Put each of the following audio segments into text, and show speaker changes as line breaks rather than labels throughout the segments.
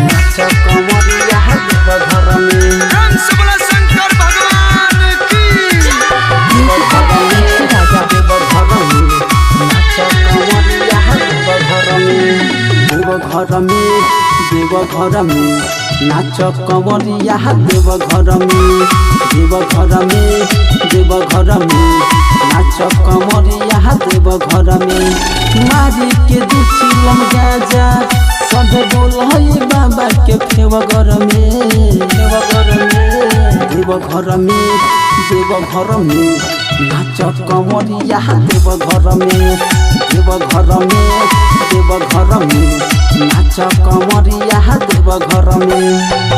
नाचा कमरिया देव घर में
शंकर भगवान की
देव घर में नाचा कमरिया देव घर में देव घर में नाच कमरिया देव घर में देव घर में नाच कमरिया देव घर में मारी के दूची लम जा सब बोल बाबा के फेव घर में देव घर में नाच कमरिया देव घर में नाच कमरिया देव घर में नाच कमरिया देव घर में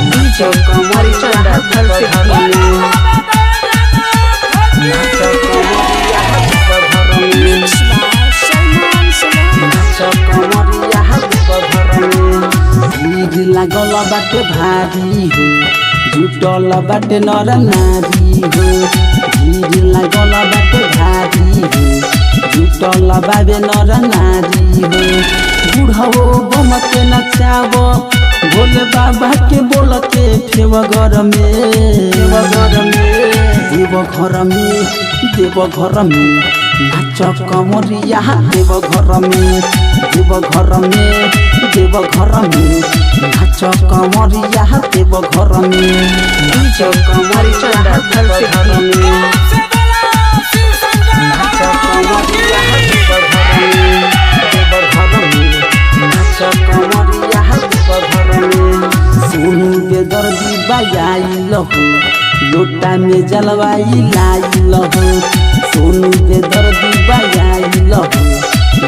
नाच कमरिया देव घर में नाच कमरिया देव घर में भीड़ लागल बाटे भारी हो जुटल बाटे नर नारी हो भीड़ लागल बाटे भारी हो जुटल बाबे नर नारी हो बुढ़ो बम के नचावो भोले बाबा के बोल के फेव घर में देव घर में नाच कमरिया देव घर में नाच कमरिया देव घर में नाच कमरिया देव घर में नाच कमरिया देव घर में नाच कमरिया देव घर में सोनू बेदर्दी बजाइल हो लोटा में जलवाई लाइल हो सोनू बेदर्दी बजाइल हो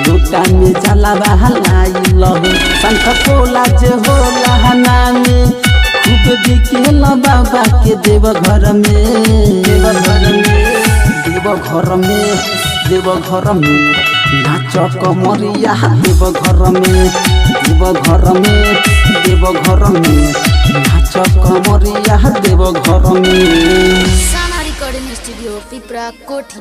लोटा में जलवा लाइल हो शंख पोला जे होला नामे खूब दिखेल बाबा के देव घर में नाच कमरिया देव घर में नाच कमरिया देव घर में
साना रिकॉर्डिंग स्टूडियो पिपरा कोठी